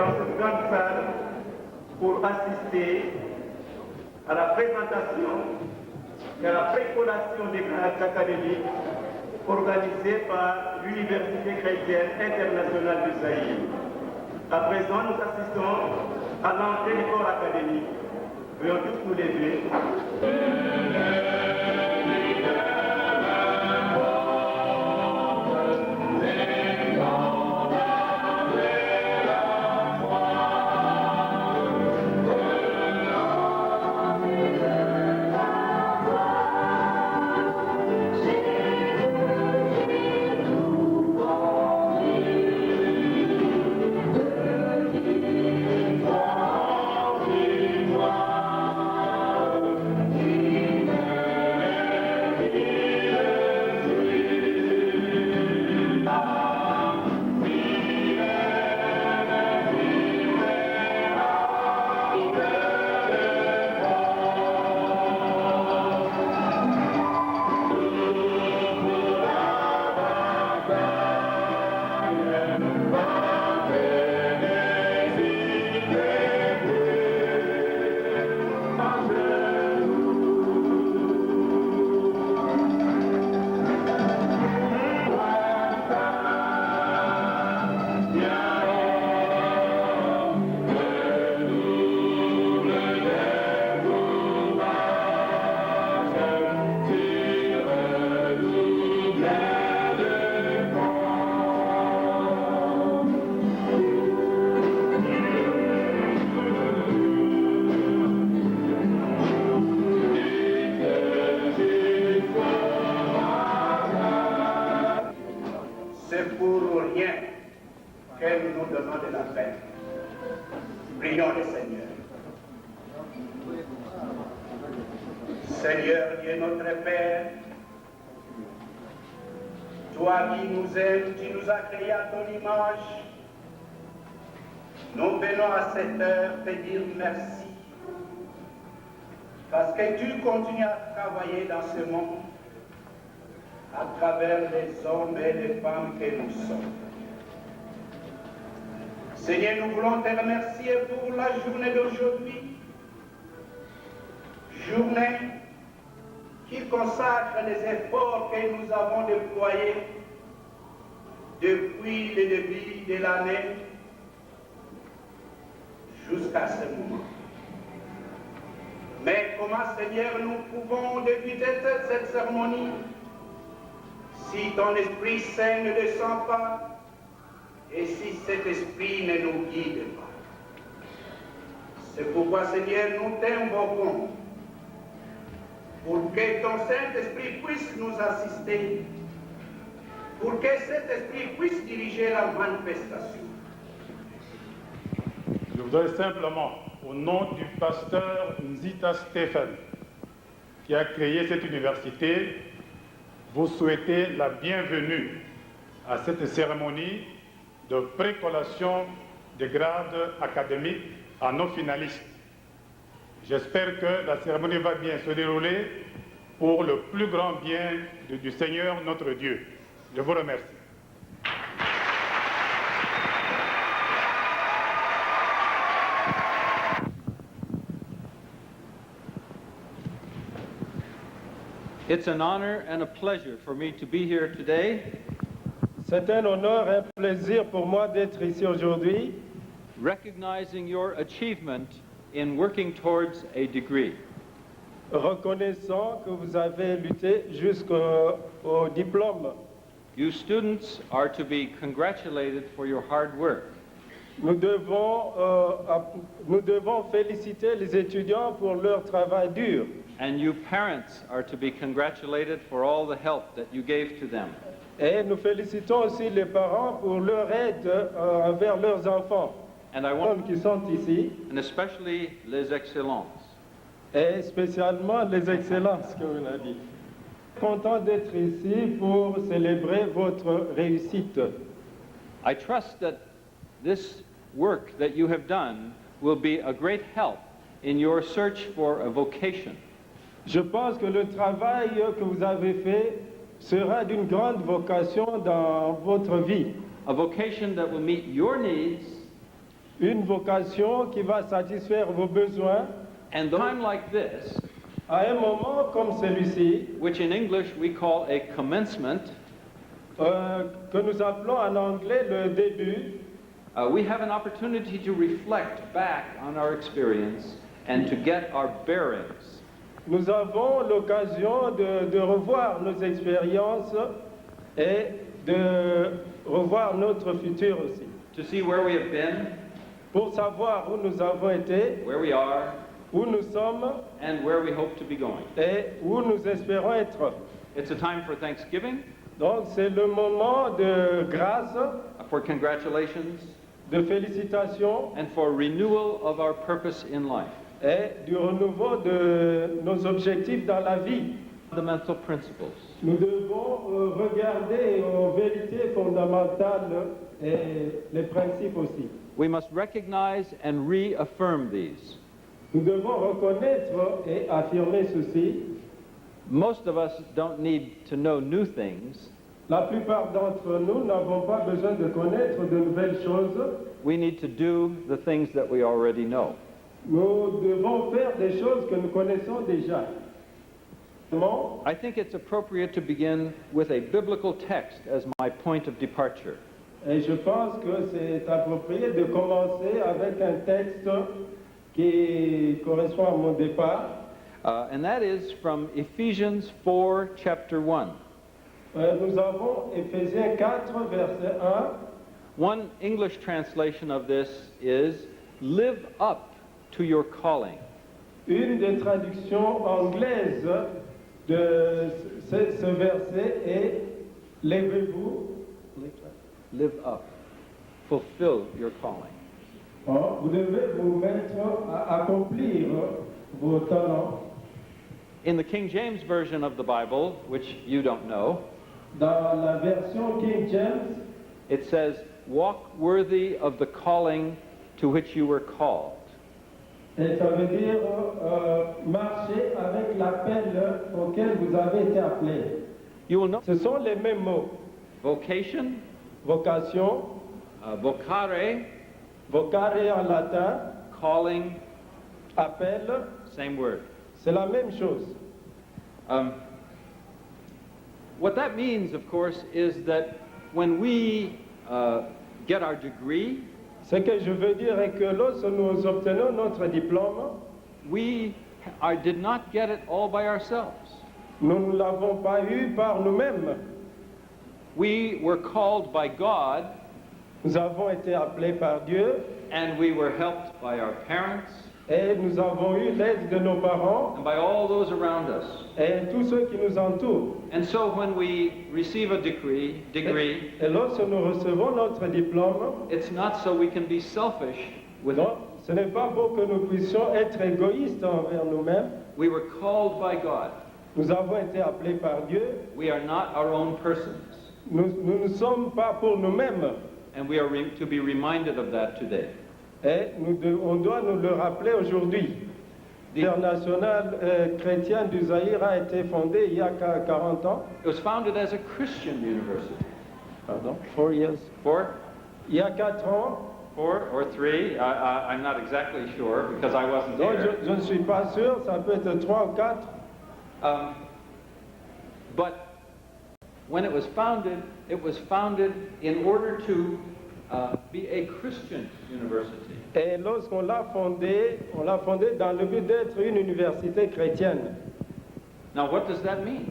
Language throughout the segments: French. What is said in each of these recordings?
dans cette grande salle pour assister à la présentation et à la précollation des grades académiques organisée par l'Université chrétienne internationale du Zaïre. À présent, nous assistons à l'entrée du corps académique. Veuillons tous nous lever. C'est pour rien qu'elle nous demande la paix. Prions le Seigneur. Seigneur Dieu notre Père, toi qui nous aimes, tu nous as créés à ton image. Nous venons à cette heure te dire merci, parce que tu continues à travailler dans ce monde à travers les hommes et les femmes que nous sommes. Seigneur, nous voulons te remercier pour la journée d'aujourd'hui, journée qui consacre les efforts que nous avons déployés depuis le début de l'année jusqu'à ce moment. Mais comment, Seigneur, nous pouvons débuter cette cérémonie si ton Esprit Saint ne descend pas et si cet Esprit ne nous guide pas? C'est pourquoi, Seigneur, nous t'invoquons pour que ton Saint-Esprit puisse nous assister, pour que cet Esprit puisse diriger la manifestation. Je voudrais simplement, au nom du pasteur Nzita Stéphane, qui a créé cette université, vous souhaiter la bienvenue à cette cérémonie de précollation des grades académiques à nos finalistes. J'espère que la cérémonie va bien se dérouler pour le plus grand bien du Seigneur notre Dieu. Je vous remercie. It's an honor and a pleasure for me to be here today. C'est un honneur et un plaisir pour moi d'être ici aujourd'hui, recognizing your achievement in working towards a degree. reconnaissant que vous avez lutté jusqu'au diplôme. You students are to be congratulated for your hard work. Nous devons féliciter les étudiants pour leur travail dur. And you parents are to be congratulated for all the help that you gave to them. Et nous félicitons aussi les parents pour leur aide envers leurs enfants. And I want, qui sont ici, and especially les excellences. et spécialement les excellences, comme on a dit. Content d'être ici pour célébrer votre réussite. I trust that this work that you have done will be a great help in your search for a vocation. Je pense que le travail que vous avez fait sera d'une grande vocation dans votre vie. A vocation that will meet your needs une vocation qui va satisfaire vos besoins And a time like this, à un moment comme celui-ci, which in English we call a commencement, que nous appelons en anglais le début, we have an opportunity to reflect back on our experience and to get our bearings. nous avons l'occasion de revoir nos expériences et de revoir notre futur aussi. To see where we have been, Pour savoir où nous avons été, where we are, où nous sommes and where we hope to be going. et où nous espérons être. It's a time for Thanksgiving, Donc c'est le moment de grâce, for congratulations, de félicitations and for renewal of our purpose in life. et du renouveau de nos objectifs dans la vie. Fundamental principles. Nous devons regarder aux vérités fondamentales et les principes aussi. We must recognize and reaffirm these. Nous devons reconnaître et affirmer ceci. Most of us don't need to know new things. La plupart d'entre nous n'avons pas besoin de connaître de nouvelles choses. We need to do the things that we already know. Nous devons faire des choses que nous connaissons déjà. Comment? I think it's appropriate to begin with a biblical text as my point of departure. Et je pense que c'est approprié de commencer avec un texte qui correspond à mon départ. And that is from Ephesians 4, chapter 1. Nous avons Éphésiens 4, verset 1. One English translation of this is, live up to your calling. Une des traductions anglaises de ce verset est « Lèvez-vous ». Live up. Fulfill your calling. Vous devez vous mettre à accomplir vos talents. In the King James Version of the Bible, which you don't know, Dans la version King James, it says, walk worthy of the calling to which you were called. et ça veut dire marcher avec l'appel auquel vous avez été appelé. You will know Ce sont les mêmes mots. vocation, Vocation, vocare, vocare en latin, calling, appel, same word. c'est la même chose. What that means, of course, is that when we get our degree, Ce que je veux dire est que lorsque nous obtenons notre diplôme, we did not get it all by ourselves. nous ne l'avons pas eu par nous-mêmes. We were called by God, Nous avons été appelés par Dieu and we were helped by our parents et nous avons eu l'aide de nos parents and by all those around us. et tous ceux qui nous entourent. And so when we receive a degree, Et lorsque nous recevons notre diplôme, it's not so we can be selfish with non, it. ce n'est pas pour que nous puissions être égoïstes envers nous-mêmes. We were called by God. Nous avons été appelés par Dieu. We are not our own persons. Nous ne sommes pas pour nous-mêmes. And we are to be reminded of that today. Et on doit nous le rappeler aujourd'hui. L'Internationale chrétienne du Zaïre a été fondée il y a 40 ans. It was founded as a Christian university. Pardon, 4 years. Il y a 4 ans. 4 or 3, I'm not exactly sure because I wasn't Donc there. je ne suis pas sûr, ça peut être 3 ou 4. But when it was founded in order to be a Christian university. Et lorsqu'on l'a fondé dans le but d'être une université chrétienne. Now what does that mean?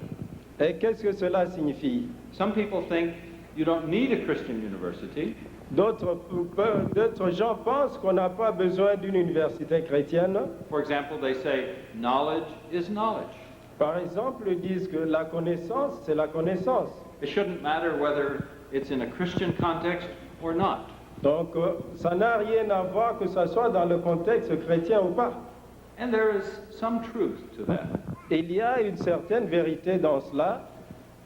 Et qu'est-ce que cela signifie? Some people think you don't need a Christian university. D'autres gens pensent qu'on n'a pas besoin d'une université chrétienne. For example, they say knowledge is knowledge. Par exemple, ils disent que la connaissance, c'est la connaissance. It shouldn't matter whether it's in a Christian context or not. Donc, ça n'a rien à voir que ce soit dans le contexte chrétien ou pas. And there is some truth to that. Il y a une certaine vérité dans cela.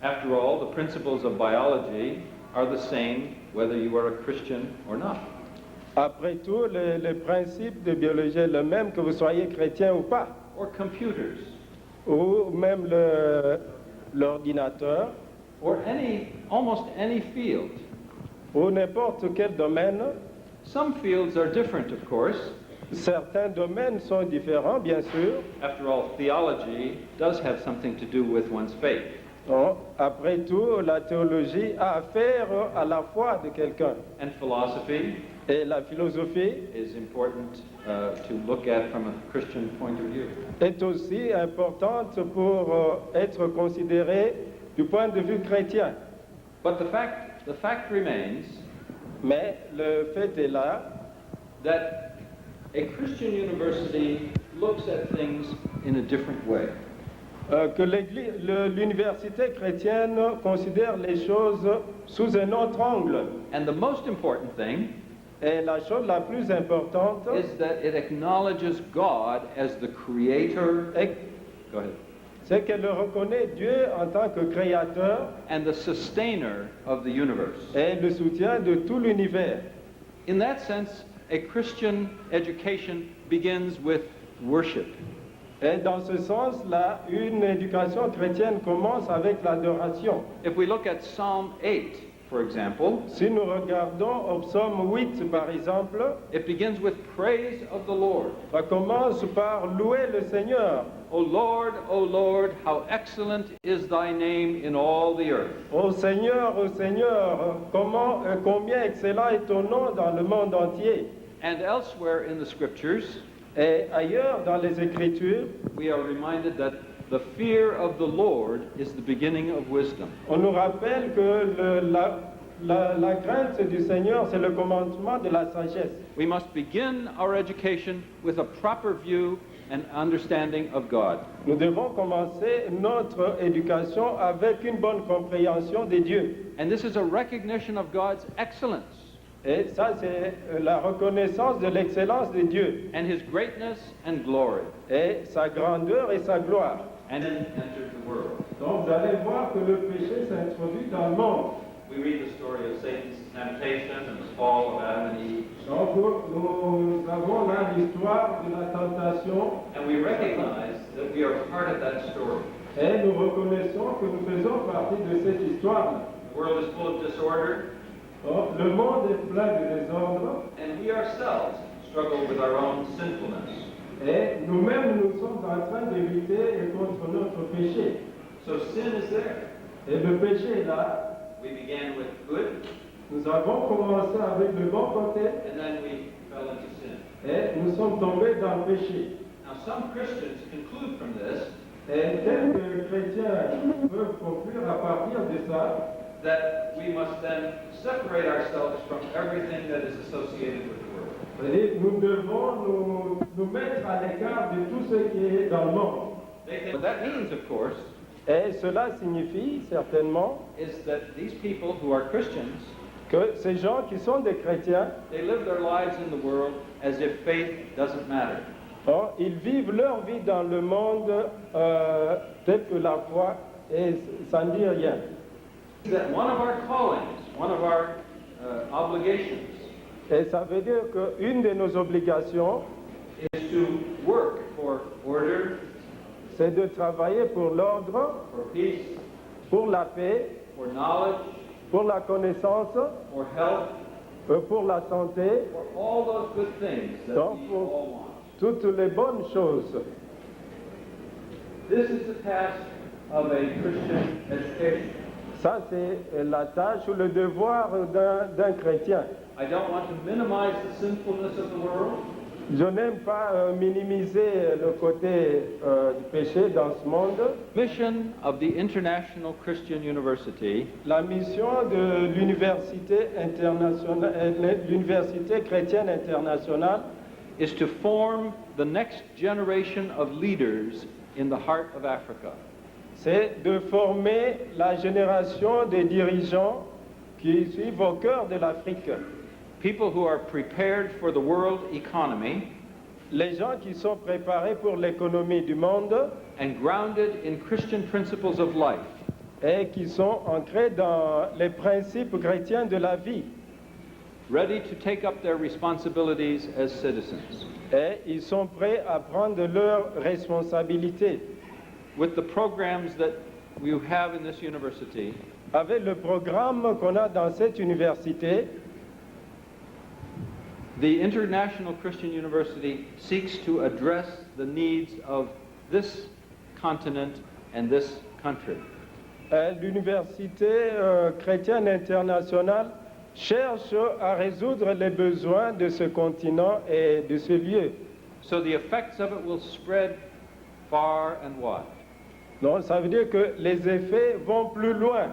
After all, the principles of biology are the same whether you are a Christian or not. Après tout, le principe de biologie est le même que vous soyez chrétien ou pas. Or computers. Ou même l'ordinateur. Or almost any field. Ou n'importe quel domaine. Some fields are different, of course. Certains domaines sont différents, bien sûr. After all, theology does have something to do with one's faith. Bon, après tout, la théologie a affaire à la foi de quelqu'un. And philosophy Et la philosophie is important to look at from a Christian point of view. est aussi importante pour être considérée du point de vue chrétien. But the fact remains Mais le fait est là that a Christian university looks at things in a different way. que l'université chrétienne considère les choses sous un autre angle. And the most important thing Et la chose la plus importante is that it acknowledges God as the creator. est Go ahead. c'est qu'elle reconnaît Dieu en tant que créateur And the sustainer of the universe. et le soutien de tout l'univers. In that sense, a Christian education begins with worship. Et dans ce sens-là, une éducation chrétienne commence avec l'adoration. If we look at Psalm 8, for example, Si nous regardons au psaume 8, par exemple, it begins with praise of the Lord. ça commence par louer le Seigneur. O Lord, how excellent is thy name in all the earth. Ô Seigneur, combien excellent est ton nom dans le monde entier. And elsewhere in the scriptures, Et ailleurs dans les Écritures, we are reminded that the fear of the Lord is the beginning of wisdom. on nous rappelle que la crainte du Seigneur, c'est le commencement de la sagesse. We must begin our education with a proper view and understanding of God. Nous devons commencer notre éducation avec une bonne compréhension de Dieu. And this is a recognition of God's excellence Et ça, c'est la reconnaissance de l'excellence de Dieu and his greatness and glory. et sa grandeur et sa gloire. And then entered the world. Donc vous allez voir que le péché s'introduit dans le monde. We read the story of Satan's temptation and the fall of Adam and Eve, Donc nous avons là l'histoire de la tentation and we recognize that we are part of that story. et nous reconnaissons que nous faisons partie de cette histoire. The world is full of disorder, Donc, le monde est plein de désordre and we ourselves struggle with our own sinfulness. et nous-mêmes nous sommes en train de lutter contre notre péché. So sin is there. Et le péché est là. We began with good, Nous avons commencé avec le bon côté and then we fell into sin. et nous sommes tombés dans le péché. Now, some Christians conclude from this Et quelques chrétiens peuvent conclure à partir de ça that we must then separate ourselves from everything that is associated with the world. c'est-à-dire nous devons nous mettre à l'écart de tout ce qui est dans le monde. What that means, of course, Et cela signifie certainement is that these people who are Christians, que ces gens qui sont des chrétiens, they live their lives in the world as if faith doesn't matter. ils vivent leur vie dans le monde tel que la foi et ça ne dit rien. That one of our callings, one of our obligations, Et ça veut dire qu'une de nos obligations, is to work for order, c'est de travailler pour l'ordre, for peace, pour la paix, for knowledge, pour la connaissance, for health, pour la santé, for all those good things that Donc, we pour- all want. toutes les bonnes choses. This is the task of a Christian education. Ça, c'est la tâche ou le devoir d'un chrétien. I don't want to minimize the sinfulness of the world. Je n'aime pas minimiser le côté du péché dans ce monde. Mission of the International Christian University La mission de l'université internationale, l'université chrétienne internationale, is to form the next generation of leaders in the heart of Africa. c'est de former la génération des dirigeants qui suivent au cœur de l'Afrique. People who are prepared for the world economy Les gens qui sont préparés pour l'économie du monde and grounded in Christian principles of life. et qui sont ancrés dans les principes chrétiens de la vie. Ready to take up their responsibilities as citizens. Et ils sont prêts à prendre leurs responsabilités. With the programs that we have in this university, Avec le programme qu'on a dans cette université, The International Christian University seeks to address the needs of this continent and this country. L'Université chrétienne internationale cherche à résoudre les besoins de ce continent et de ce lieu. So the effects of it will spread far and wide. Donc ça veut dire que les effets vont plus loin.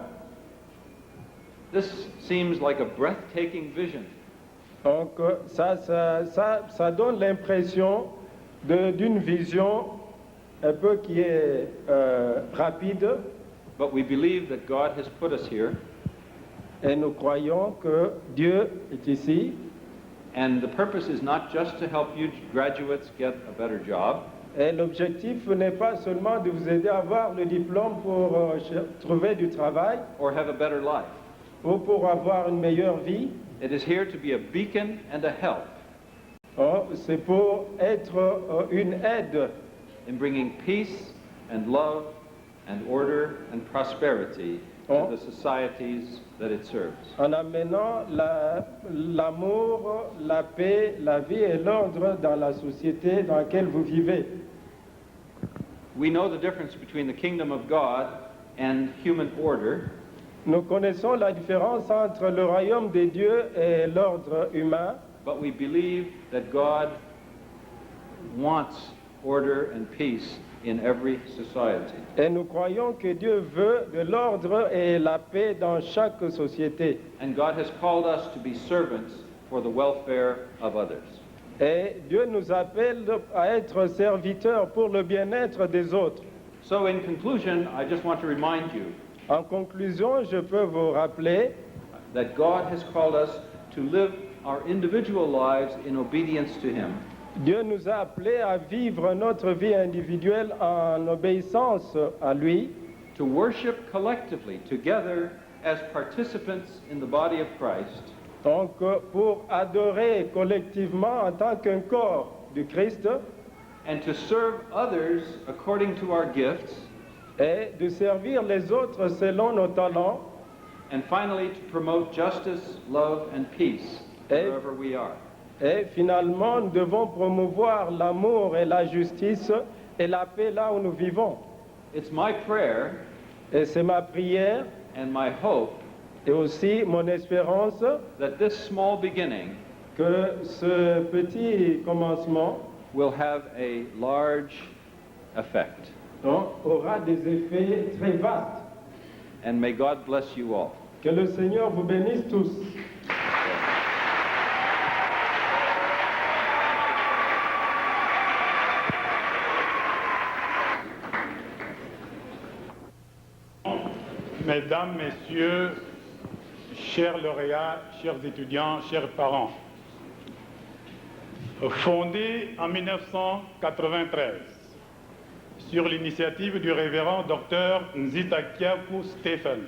This seems like a breathtaking vision. Donc ça donne l'impression d'une vision un peu qui est rapide. But we believe that God has put us here, Et nous croyons que Dieu est ici. and the purpose is not just to help you graduates get a better job, Et l'objectif n'est pas seulement de vous aider à avoir le diplôme pour trouver du travail or have a better life. ou pour avoir une meilleure vie. It is here to be a beacon and a help Oh, c'est pour être une aide in bringing peace and love and order and prosperity to the societies that it serves. en amenant l'amour, la paix, la vie et l'ordre dans la société dans laquelle vous vivez. We know the difference between the kingdom of God and human order, Nous connaissons la différence entre le royaume des dieux et l'ordre humain, but we believe that God wants order and peace in every society. et nous croyons que Dieu veut de l'ordre et la paix dans chaque société. And God has called us to be servants for the welfare of others. Et Dieu nous appelle à être serviteurs pour le bien-être des autres. So in conclusion, I just want to remind you En conclusion, je peux vous rappeler that God has called us to live our individual lives in obedience to Him, Dieu nous a appelés à vivre notre vie individuelle en obéissance à lui, to worship collectively together as participants in the body of Christ, donc pour adorer collectivement en tant qu'un corps du Christ and to serve others according to our gifts, et de servir les autres selon nos talents and finally to promote justice, love, and peace wherever we are. et finalement nous devons promouvoir l'amour et la justice et la paix là où nous vivons. It's my prayer Et c'est ma prière and my hope et aussi mon espérance that this small beginning que ce petit commencement will have a large effect. aura des effets très vastes. And may God bless you all. Que le Seigneur vous bénisse tous. Mesdames, Messieurs, chers lauréats, chers étudiants, chers parents, fondé en 1993 sur l'initiative du révérend Dr Nzita Kiaku Stephen,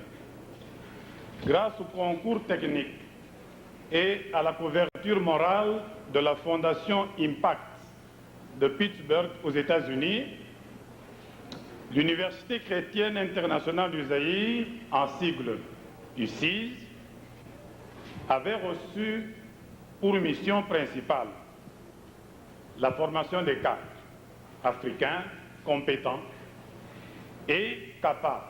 grâce au concours technique et à la couverture morale de la Fondation Impact de Pittsburgh aux États-Unis, l'Université chrétienne internationale du Zaïre, en sigle UCIS, avait reçu pour mission principale la formation des cadres africains compétents et capables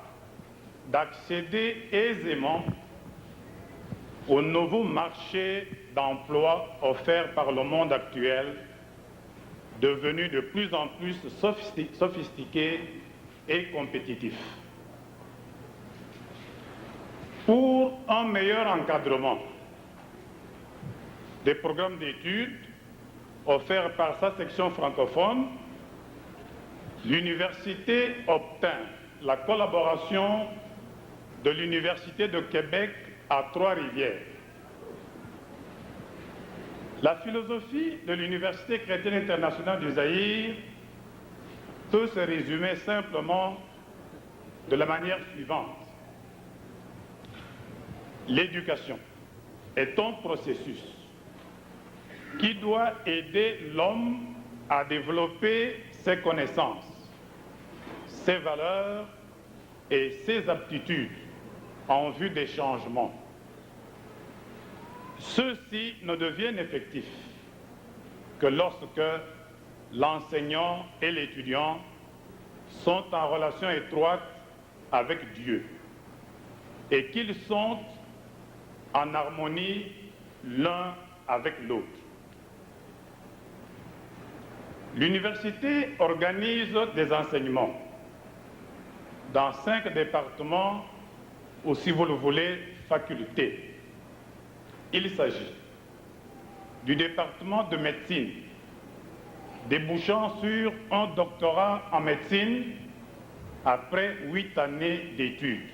d'accéder aisément au nouveau marché d'emploi offert par le monde actuel, devenu de plus en plus sophistiqué et compétitif. Pour un meilleur encadrement des programmes d'études offerts par sa section francophone, l'université obtint la collaboration de l'Université de Québec à Trois-Rivières. La philosophie de l'Université chrétienne internationale du Zaïre peut se résumer simplement de la manière suivante. L'éducation est un processus qui doit aider l'homme à développer ses connaissances, ses valeurs et ses aptitudes en vue des changements. Ceux-ci ne deviennent effectifs que lorsque l'enseignant et l'étudiant sont en relation étroite avec Dieu et qu'ils sont en harmonie l'un avec l'autre. L'université organise des enseignements dans 5 départements ou, si vous le voulez, facultés. Il s'agit du département de médecine, débouchant sur un doctorat en médecine après 8 années d'études.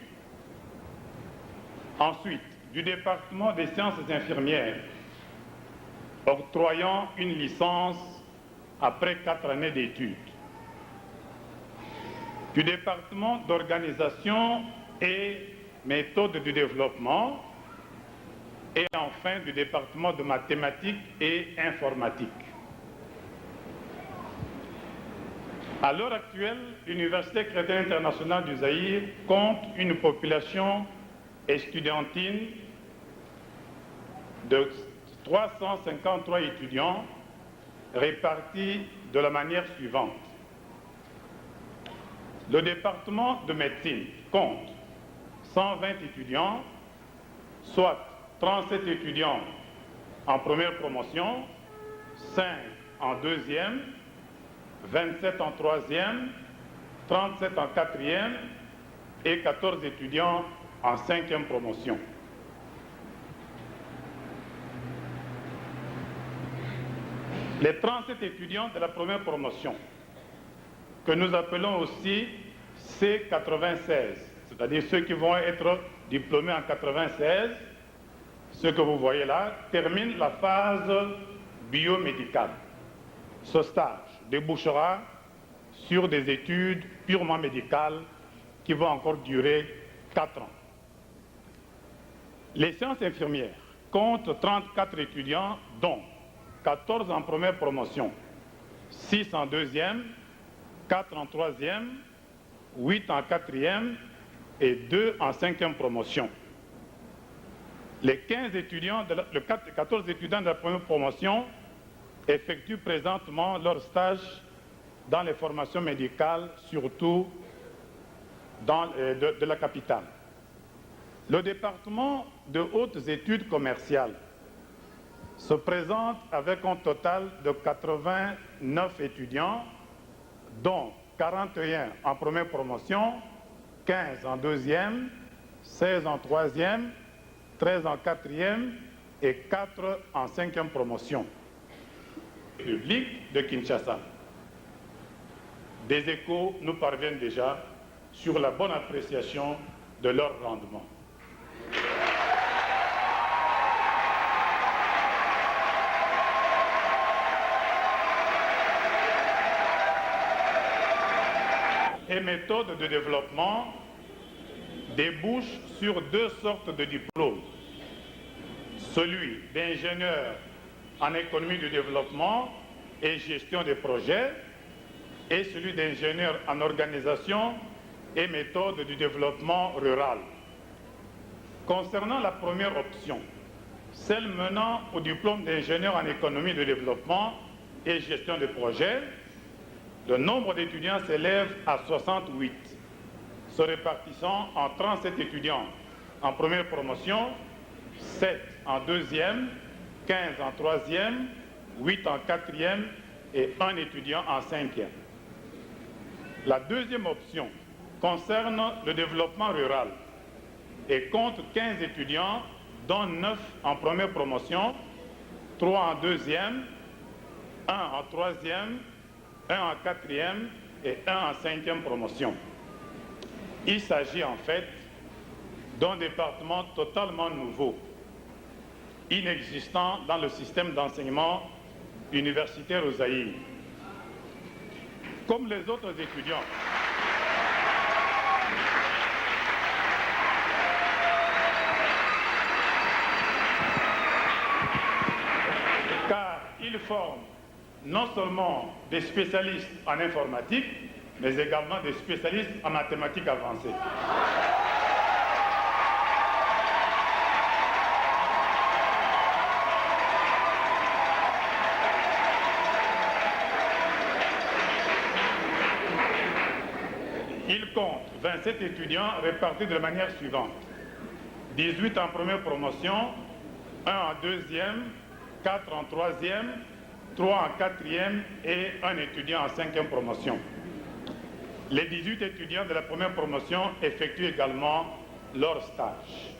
Ensuite, du département des sciences infirmières, octroyant une licence après 4 années d'études. Du département d'organisation et méthode du développement, et enfin du département de mathématiques et informatique. À l'heure actuelle, l'Université chrétienne internationale du Zaïre compte une population estudiantine de 353 étudiants répartis de la manière suivante. Le département de médecine compte 120 étudiants, soit 37 étudiants en première promotion, 5 en deuxième, 27 en troisième, 37 en quatrième et 14 étudiants en 5e promotion. Les 37 étudiants de la première promotion, que nous appelons aussi C96, c'est-à-dire ceux qui vont être diplômés en 96, ce que vous voyez là, terminent la phase biomédicale. Ce stage débouchera sur des études purement médicales qui vont encore durer 4 ans. Les sciences infirmières comptent 34 étudiants, dont 14 en première promotion, 6 en deuxième, 4 en troisième, 8 en quatrième et 2 en 5e promotion. Les 14 étudiants de la première promotion effectuent présentement leur stage dans les formations médicales, surtout de la capitale. Le département de hautes études commerciales se présente avec un total de 89 étudiants, dont 41 en première promotion, 15 en deuxième, 16 en troisième, 13 en quatrième et 4 en 5e promotion. République de Kinshasa. Des échos nous parviennent déjà sur la bonne appréciation de leur rendement. Et méthode de développement débouche sur 2 sortes de diplômes. Celui d'ingénieur en économie du développement et gestion des projets et celui d'ingénieur en organisation et méthode du développement rural. Concernant la première option, celle menant au diplôme d'ingénieur en économie de développement et gestion des projets, le nombre d'étudiants s'élève à 68, se répartissant en 37 étudiants en première promotion, 7 en deuxième, 15 en troisième, 8 en quatrième et 1 étudiant en 5e. La deuxième option concerne le développement rural et compte 15 étudiants, dont 9 en première promotion, 3 en deuxième, 1 en troisième, 1 en quatrième et 1 en 5e promotion. Il s'agit en fait d'un département totalement nouveau, inexistant dans le système d'enseignement universitaire au Zaïre. Comme les autres étudiants, car ils forment non seulement des spécialistes en informatique, mais également des spécialistes en mathématiques avancées. il compte 27 étudiants répartis de la manière suivante. 18 en première promotion, 1 en deuxième, 4 en troisième, 3 en quatrième et 1 étudiant en cinquième promotion. Les 18 étudiants de la première promotion effectuent également leur stage.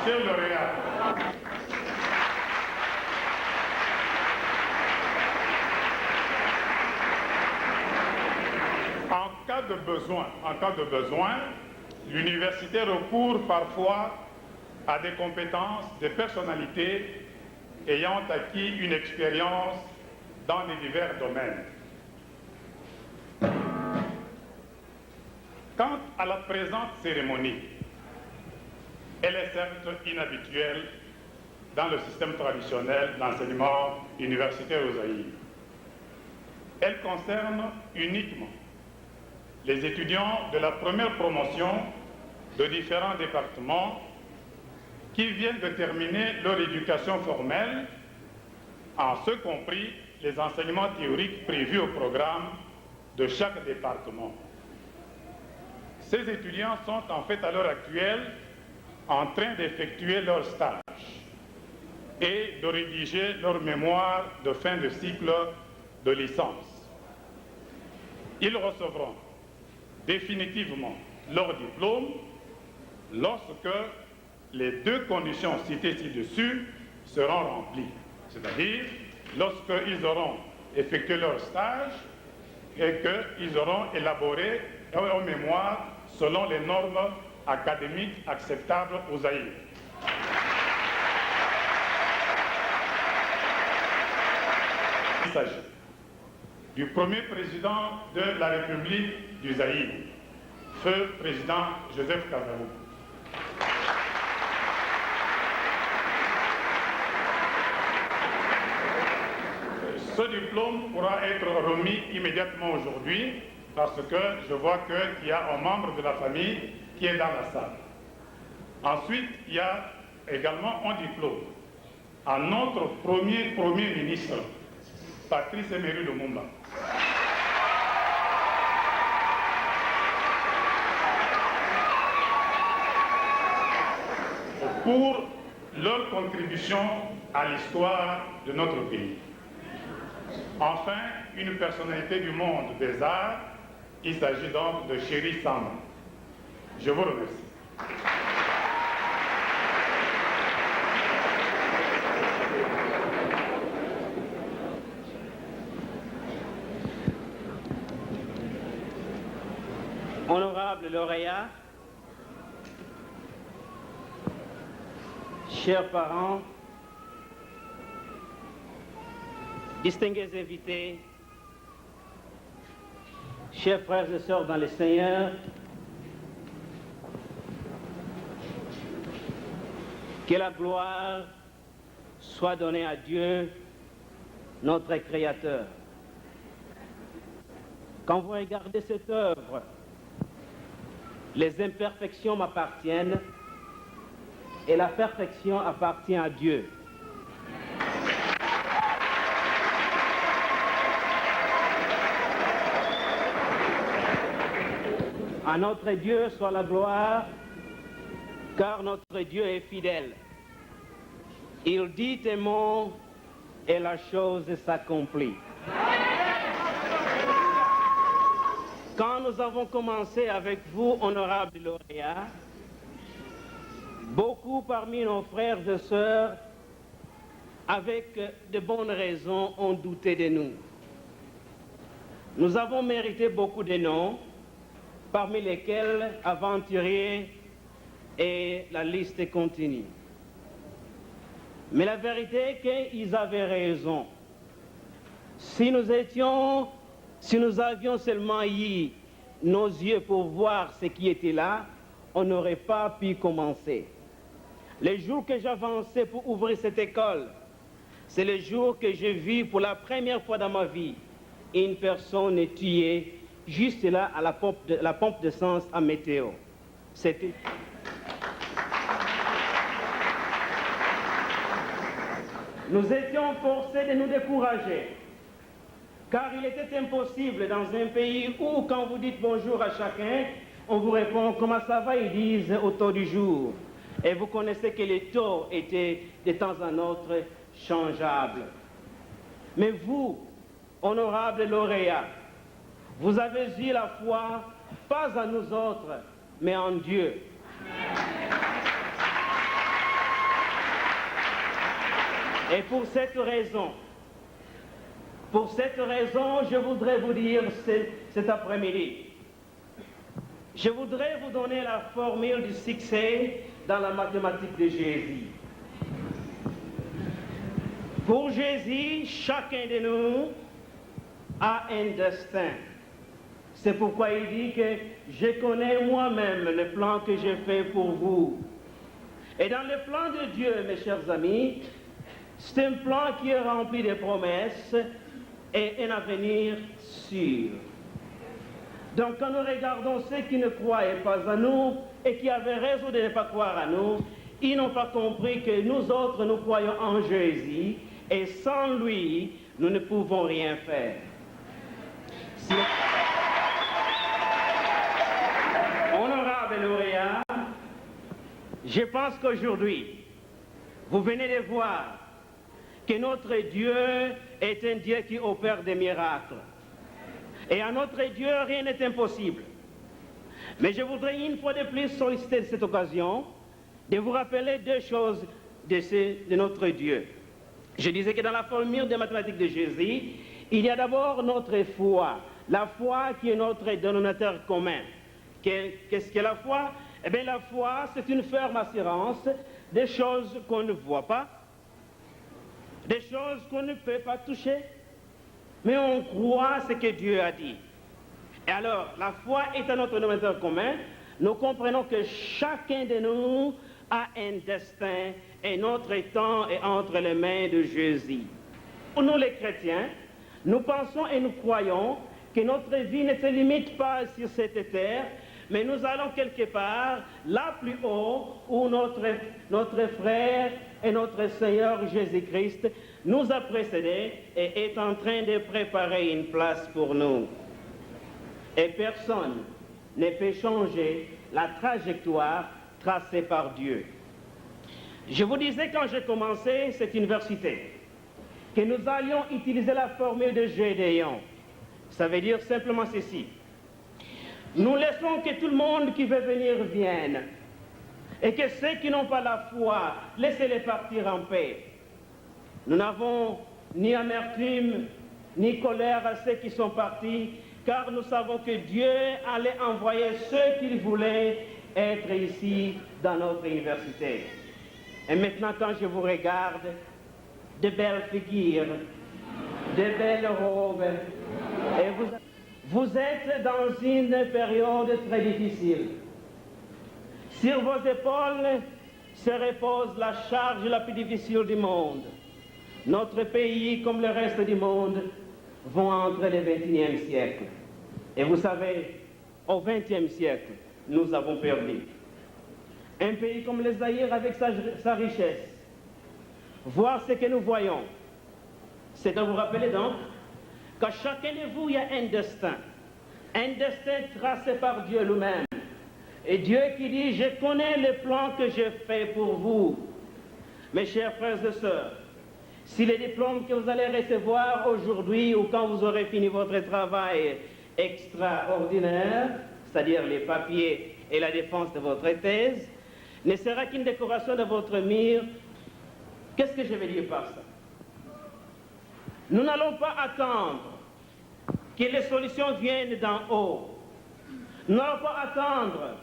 Chers lauréats, en cas de besoin, l'université recourt parfois à des compétences de personnalités ayant acquis une expérience dans les divers domaines. Quant à la présente cérémonie, elle est certes inhabituelle dans le système traditionnel d'enseignement universitaire au Zaïre. Elle concerne uniquement les étudiants de la première promotion de différents départements qui viennent de terminer leur éducation formelle, en ce compris les enseignements théoriques prévus au programme de chaque département. Ces étudiants sont en fait à l'heure actuelle en train d'effectuer leur stage et de rédiger leur mémoire de fin de cycle de licence. Ils recevront définitivement leur diplôme lorsque les deux conditions citées ci-dessus seront remplies, c'est-à-dire lorsqu'ils auront effectué leur stage et qu'ils auront élaboré leur mémoire selon les normes académiques acceptables au Zaïre. Il s'agit du premier président de la République du Zaïre, feu président Joseph Kasavubu. Ce diplôme pourra être remis immédiatement aujourd'hui parce que je vois qu'il y a un membre de la famille qui est dans la salle. Ensuite, il y a également un diplôme à notre premier ministre, Patrice Emery Lumumba. Pour leur contribution à l'histoire de notre pays. Enfin, une personnalité du monde des arts, il s'agit donc de Chéri Samba. Je vous remercie. Honorables lauréats, chers parents, distingués invités, chers frères et sœurs dans le Seigneur, que la gloire soit donné à Dieu, notre Créateur. Quand vous regardez cette œuvre, les imperfections m'appartiennent et la perfection appartient à Dieu. À notre Dieu soit la gloire, car notre Dieu est fidèle. Il dit un mot et la chose s'accomplit. Quand nous avons commencé avec vous, honorables lauréats, beaucoup parmi nos frères et sœurs, avec de bonnes raisons, ont douté de nous. Nous avons mérité beaucoup de noms, parmi lesquels aventuriers, et la liste continue. Mais la vérité est qu'ils avaient raison. Si nous avions seulement eu nos yeux pour voir ce qui était là, on n'aurait pas pu commencer. Le jour que j'avançais pour ouvrir cette école, c'est le jour que j'ai vu pour la première fois dans ma vie une personne tuée juste là à la pompe d'essence à Météo. C'était... Nous étions forcés de nous décourager, car il était impossible dans un pays où, quand vous dites bonjour à chacun, on vous répond comment ça va, ils disent au taux du jour. Et vous connaissez que les taux étaient de temps en autre changeables. Mais vous, honorables lauréats, vous avez eu la foi, pas en nous autres, mais en Dieu. Et pour cette raison, je voudrais vous dire cet après-midi, je voudrais vous donner la formule du succès dans la mathématique de Jésus. Pour Jésus, chacun de nous a un destin. C'est pourquoi il dit que je connais moi-même le plan que j'ai fait pour vous. Et dans le plan de Dieu, mes chers amis, c'est un plan qui est rempli de promesses et un avenir sûr. Donc quand nous regardons ceux qui ne croyaient pas à nous et qui avaient raison de ne pas croire à nous, ils n'ont pas compris que nous autres, nous croyons en Jésus et sans lui, nous ne pouvons rien faire. Honorable lauréat, je pense qu'aujourd'hui, vous venez de voir que notre Dieu est un Dieu qui opère des miracles. Et à notre Dieu, rien n'est impossible. Mais je voudrais une fois de plus solliciter cette occasion de vous rappeler deux choses de notre Dieu. Je disais que dans la formule des mathématiques de Jésus, il y a d'abord notre foi. La foi qui est notre dénominateur commun. Qu'est-ce que la foi? Eh bien, la foi, c'est une ferme assurance des choses qu'on ne voit pas, des choses qu'on ne peut pas toucher, mais on croit ce que Dieu a dit. Et alors, la foi est à notre dénominateur commun. Nous comprenons que chacun de nous a un destin et notre temps est entre les mains de Jésus. Pour nous les chrétiens, nous pensons et nous croyons que notre vie ne se limite pas sur cette terre, mais nous allons quelque part, là plus haut, où notre frère et notre Seigneur Jésus-Christ nous a précédés et est en train de préparer une place pour nous. Et personne ne peut changer la trajectoire tracée par Dieu. Je vous disais quand j'ai commencé cette université que nous allions utiliser la formule de Gédéon. Ça veut dire simplement ceci. Nous laissons que tout le monde qui veut venir vienne. Et que ceux qui n'ont pas la foi, laissez-les partir en paix. Nous n'avons ni amertume, ni colère à ceux qui sont partis, car nous savons que Dieu allait envoyer ceux qu'il voulait être ici dans notre université. Et maintenant, quand je vous regarde, de belles figures, de belles robes, et vous êtes dans une période très difficile. Sur vos épaules, se repose la charge la plus difficile du monde. Notre pays, comme le reste du monde, vont entrer le XXIe siècle. Et vous savez, au XXe siècle, nous avons perdu. Un pays comme le Zaïre avec sa richesse, voir ce que nous voyons, c'est de vous rappeler donc qu'à chacun de vous, il y a un destin tracé par Dieu lui-même. Et Dieu qui dit, je connais le plan que j'ai fait pour vous. Mes chers frères et sœurs, si les diplômes que vous allez recevoir aujourd'hui ou quand vous aurez fini votre travail extraordinaire, c'est-à-dire les papiers et la défense de votre thèse, ne sera qu'une décoration de votre mur, qu'est-ce que je veux dire par ça? Nous n'allons pas attendre que les solutions viennent d'en haut. Nous n'allons pas attendre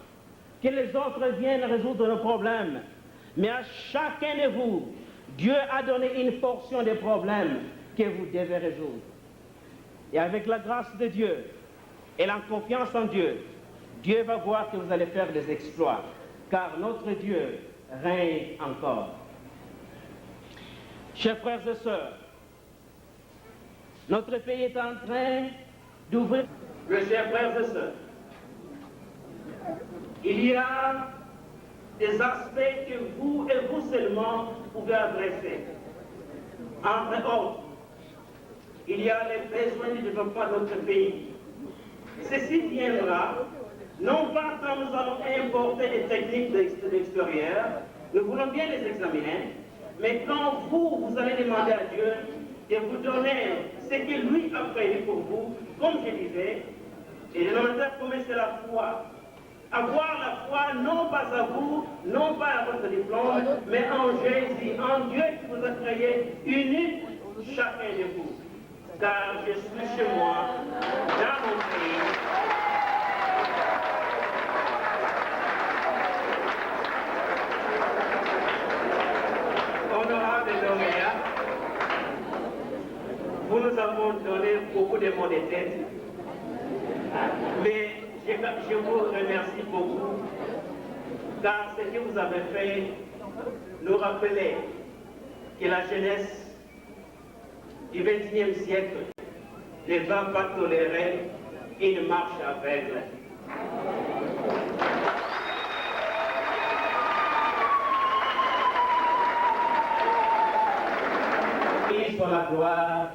que les autres viennent résoudre nos problèmes. Mais à chacun de vous, Dieu a donné une portion des problèmes que vous devez résoudre. Et avec la grâce de Dieu et la confiance en Dieu, Dieu va voir que vous allez faire des exploits, car notre Dieu règne encore. Chers frères et sœurs, notre pays est en train d'ouvrir. Mes chers frères et sœurs, il y a des aspects que vous et vous seulement pouvez adresser. Entre autres, il y a les besoins du développement de notre pays. Ceci viendra, non pas quand nous allons importer des techniques de l'extérieur, nous voulons bien les examiner, mais quand vous allez demander à Dieu de vous donner ce que lui a prévu pour vous, comme je disais, et le nominateur commun c'est la foi. Avoir la foi non pas à vous, non pas à votre diplôme, mais en Jésus, en Dieu qui vous a créé unique, chacun de vous. Car je suis chez moi, dans mon pays. Honorable lauréat, vous nous avons donné beaucoup de mots de tête, mais je vous remercie beaucoup, car ce que vous avez fait nous rappelait que la jeunesse du XXIe siècle ne va pas tolérer une marche aveugle. Il soit la gloire,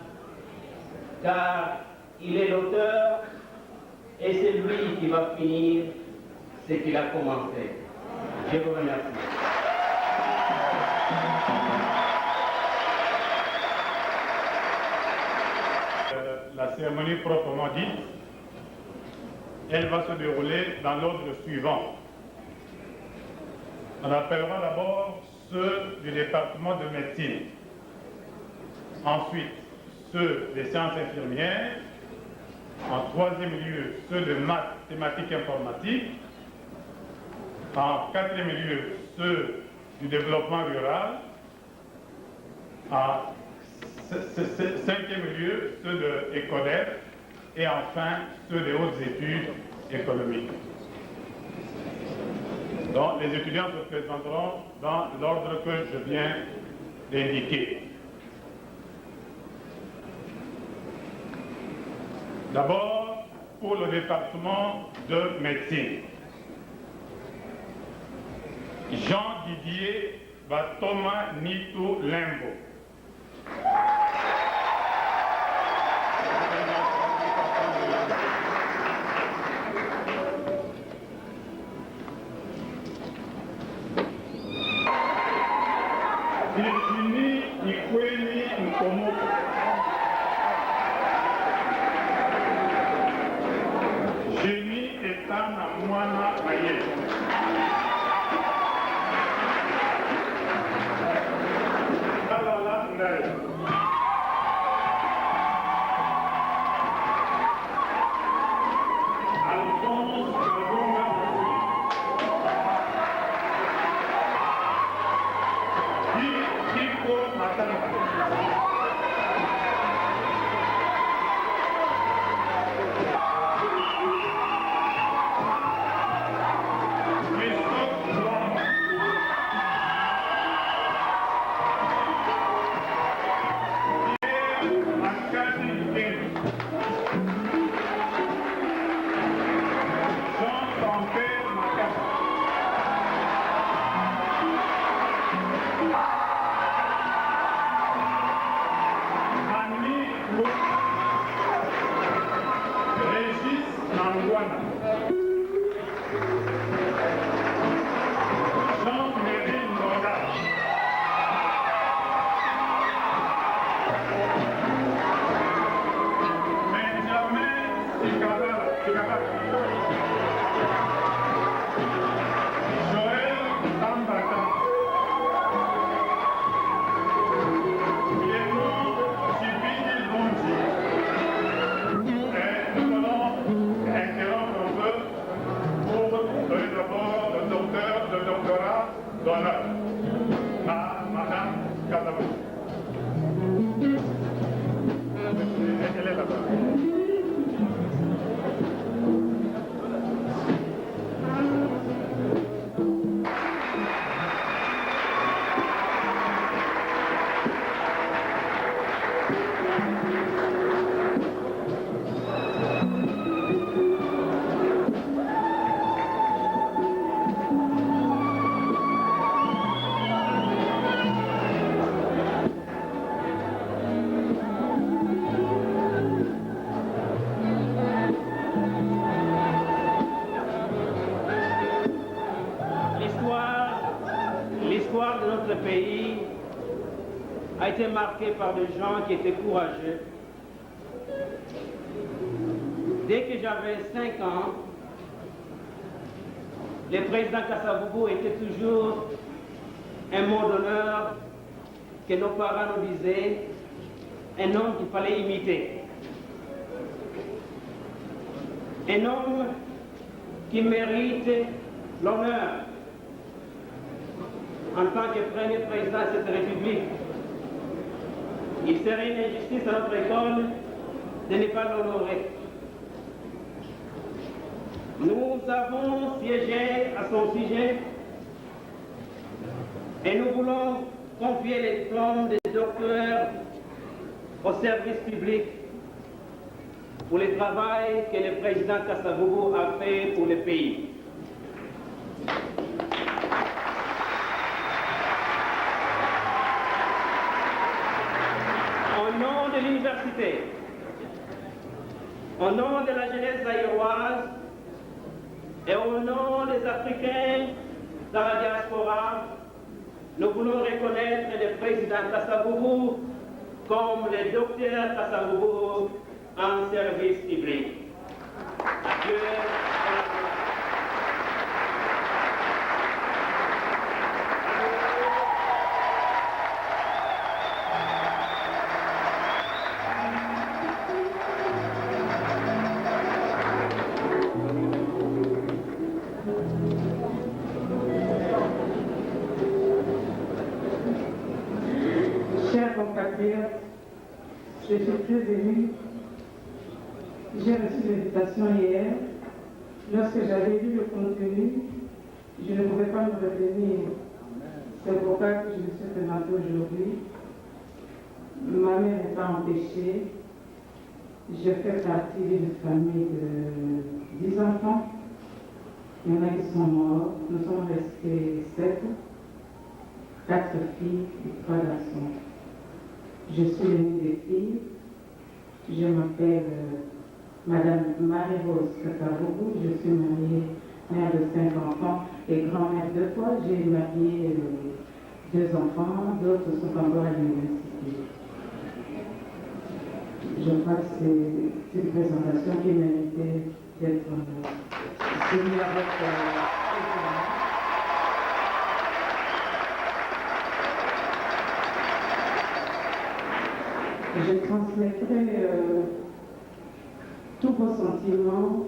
car il est l'auteur et c'est lui qui va finir ce qu'il a commencé. Je vous remercie. La cérémonie proprement dite, elle va se dérouler dans l'ordre suivant. On appellera d'abord ceux du département de médecine, ensuite ceux des sciences infirmières, en troisième lieu ceux de mathématiques informatiques, en quatrième lieu ceux du développement rural, en cinquième lieu ceux de ECODEF et enfin ceux des hautes études économiques. Donc les étudiants se présenteront dans l'ordre que je viens d'indiquer. D'abord, pour le département de médecine, Jean-Didier Batoma Nitu Lembo. Virginie Ikweni Nkomoko. Génie Etana Mwana Maye. Kalala Ndaye. Alphonse Kalunga Moussi. Kiko Matamba. Christophe Blanc. d'honneur à Madame Kasavubu. Elle est là-bas. L'histoire de notre pays a été marquée par des gens qui étaient courageux. Dès que j'avais 5 ans, le président Kasavubu était toujours un mot d'honneur que nos parents nous disaient, un homme qu'il fallait imiter. Un homme qui mérite l'honneur en tant que premier président de cette République. Il serait une injustice à notre école de ne pas l'honorer. Nous avons siégé à son sujet et nous voulons confier les diplômes de docteur au service public pour le travail que le président Kasavubu a fait pour le pays. Au nom de l'université, au nom de la jeunesse zaïroise et au nom des Africains dans la diaspora, nous voulons reconnaître le président Kasavubu comme le docteur Kasavubu en service public. Adieu. Chers compatriotes, je suis très émue. J'ai reçu l'invitation hier. Lorsque j'avais lu le contenu, je ne pouvais pas me retenir. C'est pourquoi je me suis présentée aujourd'hui. Ma mère n'est pas empêchée. Je fais partie d'une famille de 10 enfants. Il y en a qui sont morts. Nous sommes restés 7. 4 filles et 3 garçons. Je suis l'aînée des filles. Je m'appelle Madame Marie-Rose Kasavubu. Je suis mariée, mère de 5 enfants et grand-mère 2 fois. J'ai marié 2 enfants, d'autres sont encore à l'université. Je crois que c'est une présentation qui méritait d'être signée avec je transmettrai tous vos sentiments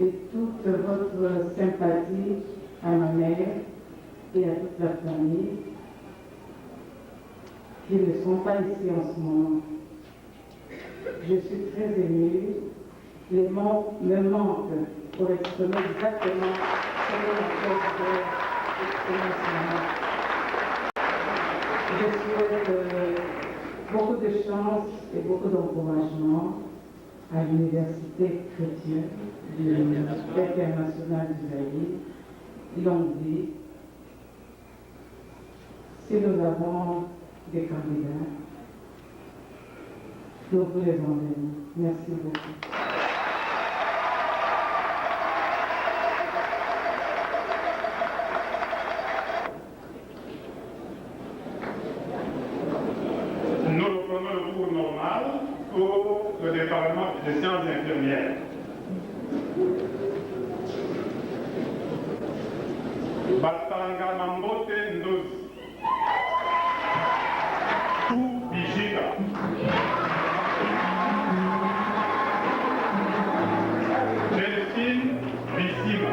et toute votre sympathie à ma mère et à toute la famille qui ne sont pas ici en ce moment. Je suis très émue. Les mots me manquent pour exprimer exactement ce que je exprimer ce moment. Je souhaite beaucoup de chance et beaucoup d'encouragement à l'université chrétienne internationale du Zaïre, longue vie. Si nous avons des candidats, nous vous les enverrons. Merci beaucoup. Nous reprenons le cours normal pour le département des sciences infirmières. Batanga Mambote Ndozi. Tout Bijika. Delphine Bissima.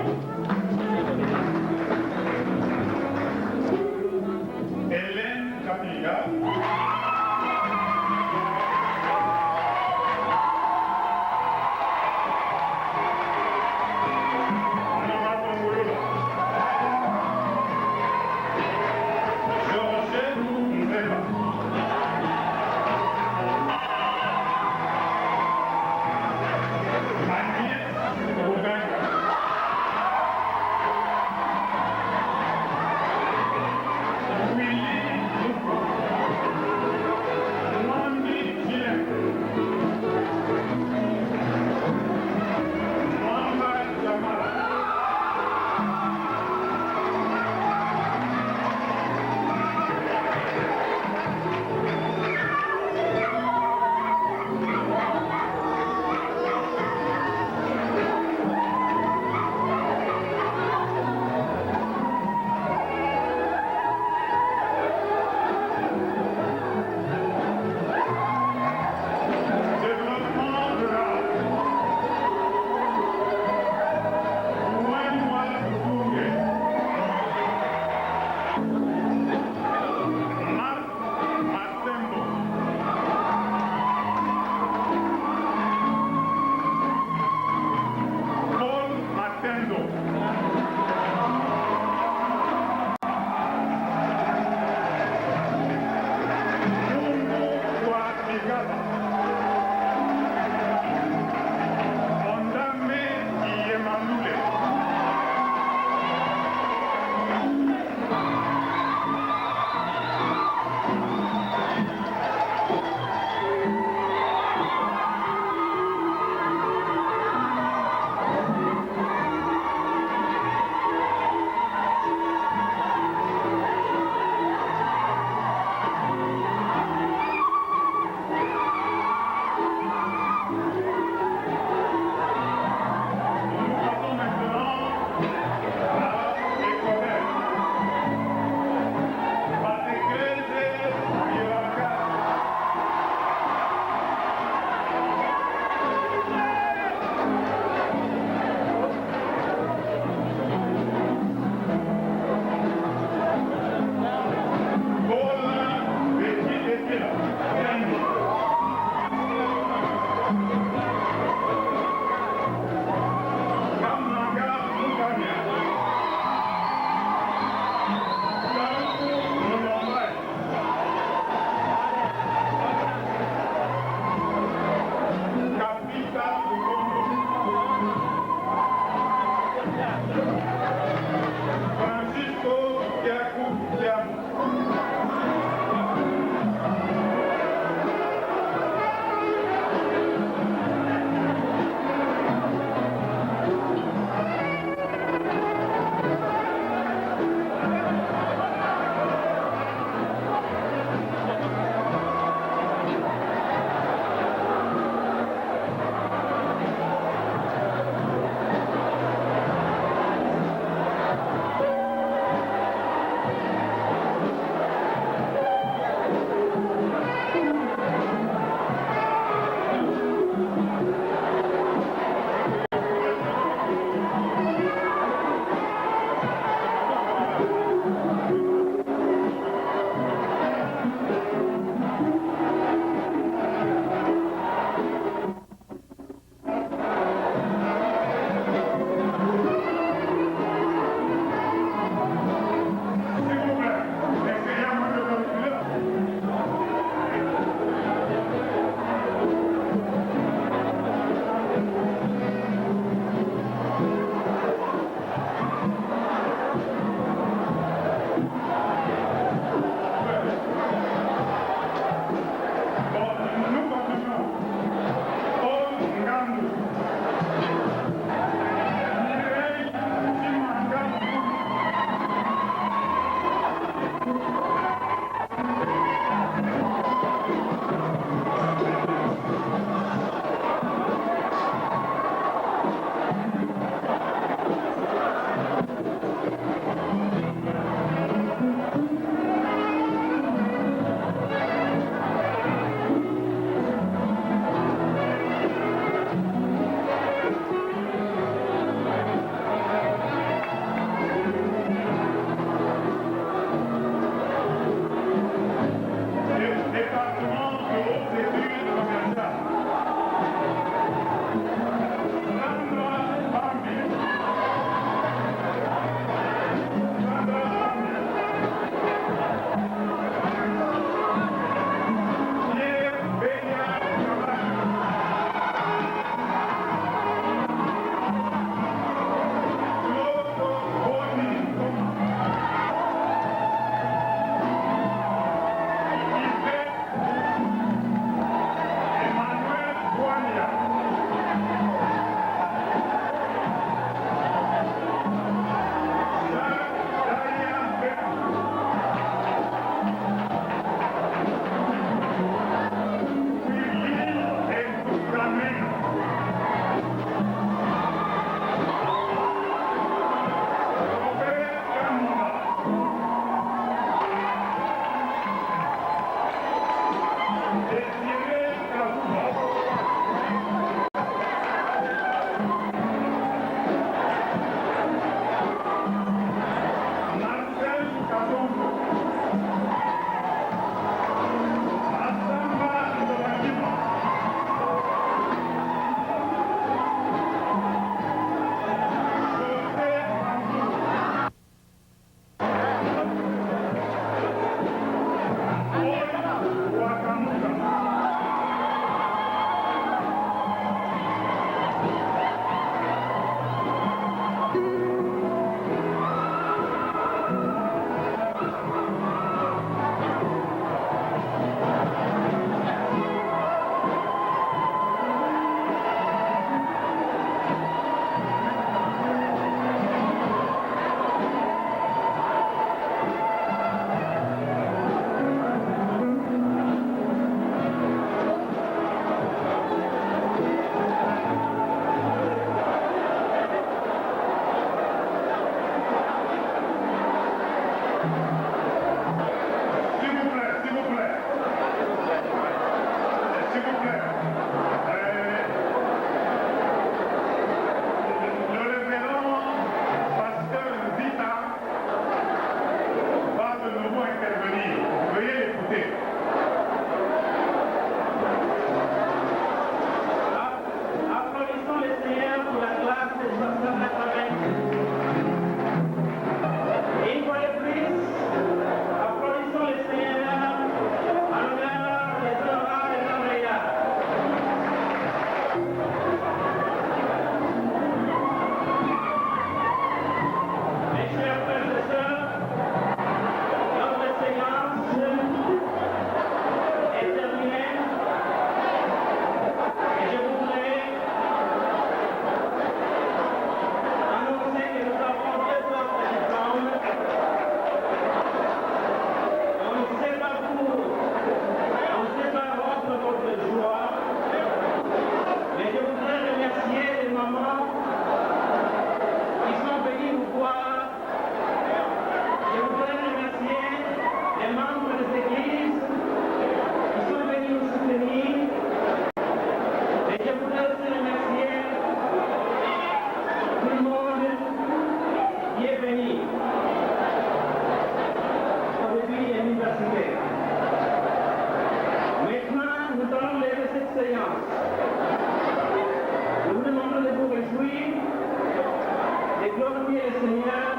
Seigneur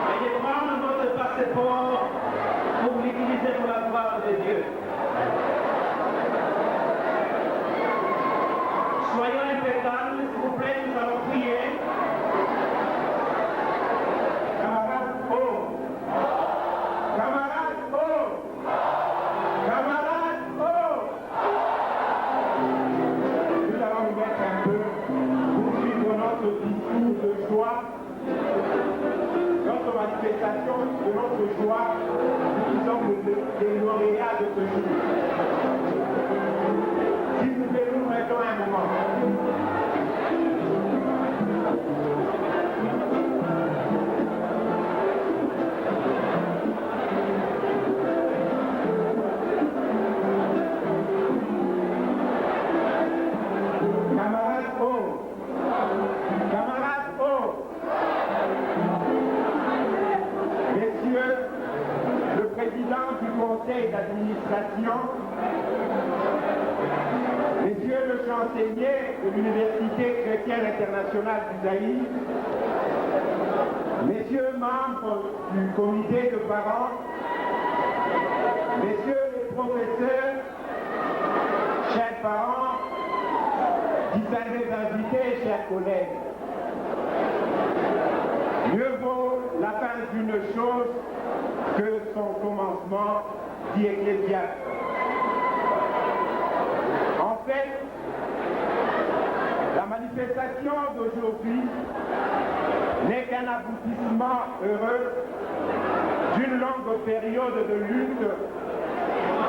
et de prendre notre passeport pour l'utiliser pour la gloire de Dieu. Soyons impeccables, s'il vous plaît, nous allons prier. Camarades, oh! Camarades, oh! Camarades, oh! Nous allons nous mettre un peu pour suivre notre discours de joie, notre manifestation de notre joie, nous sommes les lauréats de ce jour. S'il vous plaît, nous mettons un moment. Camarades, oh! Camarades, oh! Messieurs, le président du conseil d'administration, messieurs le chancelier de l'Université chrétienne internationale du Zaïre, messieurs membres du comité de parents, messieurs les professeurs, chers parents, distingués invités, chers collègues, mieux vaut la fin d'une chose que son commencement, dit Ecclésiaste. En fait, la manifestation d'aujourd'hui n'est qu'un aboutissement heureux d'une longue période de lutte,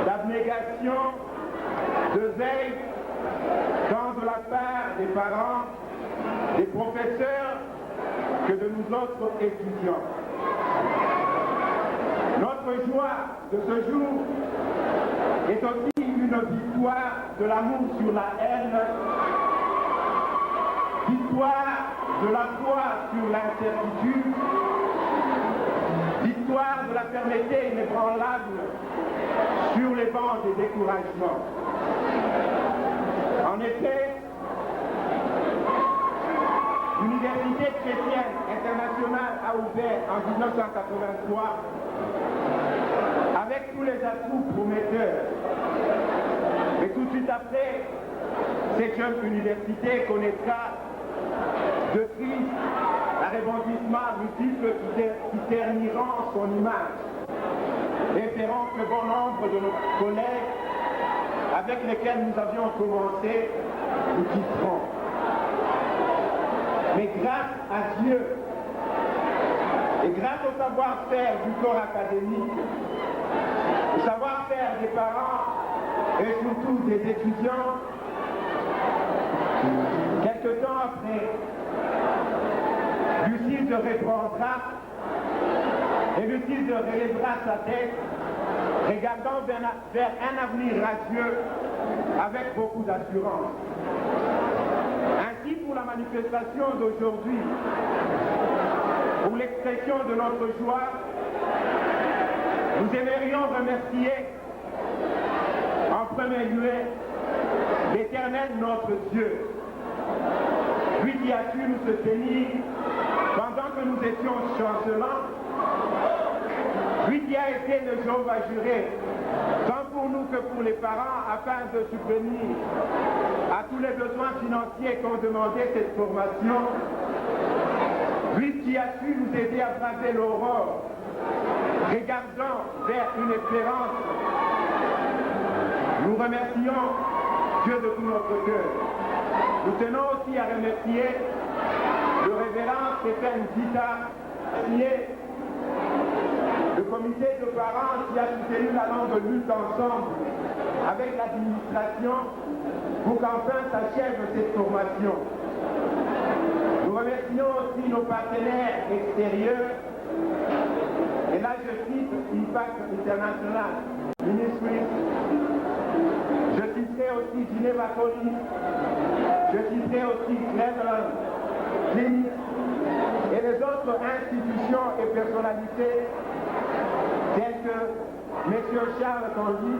d'abnégation, de zèle, tant de la part des parents, des professeurs, que de nous autres étudiants. Notre joie de ce jour est aussi une victoire de l'amour sur la haine, victoire de la foi sur l'incertitude, victoire de la fermeté inébranlable sur les bancs des découragements. En effet, l'Université chrétienne internationale a ouvert en 1983 avec tous les atouts prometteurs. Et tout de suite après, cette jeune université connaîtra de crise, rebondissements multiples qui terniront son image. Espérons que bon nombre de nos collègues avec lesquels nous avions commencé nous quitteront. Mais grâce à Dieu et grâce au savoir-faire du corps académique, au savoir-faire des parents et surtout des étudiants, quelque temps après, Lucille se reprendra et Lucille se relèvera sa tête, regardant vers un avenir radieux avec beaucoup d'assurance. Ainsi, pour la manifestation d'aujourd'hui, pour l'expression de notre joie, nous aimerions remercier en premier lieu l'Éternel notre Dieu, lui qui a su nous soutenir pendant que nous étions chancelants, lui qui a été le Jéhovah juré, tant pour nous que pour les parents, afin de subvenir à tous les besoins financiers qu'ont demandé cette formation, lui qui a su nous aider à braver l'aurore, regardant vers une espérance. Nous remercions Dieu de tout notre cœur. Nous tenons aussi à remercier le révérend Stéphane Zita, qui est le comité de parents qui a soutenu la longue lutte ensemble avec l'administration pour qu'enfin s'achève cette formation. Nous remercions aussi nos partenaires extérieurs, et là je cite Impact International, Ministries, je citerai aussi Geneva College, je citerai aussi Cleveland Clinic et les autres institutions et personnalités telles que M. Charles Condy,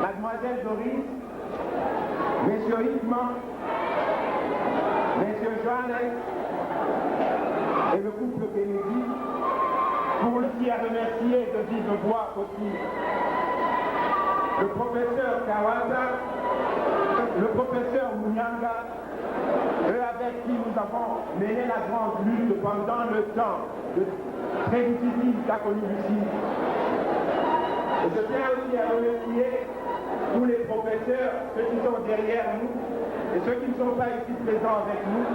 Mademoiselle Doris, M. Hickman, M. Johannes, et le couple Kennedy, pour qui a remercié de vive voix aussi le professeur Kawada, le professeur Munyanga, eux avec qui nous avons mené la grande lutte pendant le temps très difficile qu'a connu Lucie. Et je tiens aussi à remercier tous les professeurs, ceux qui sont derrière nous et ceux qui ne sont pas ici présents avec nous.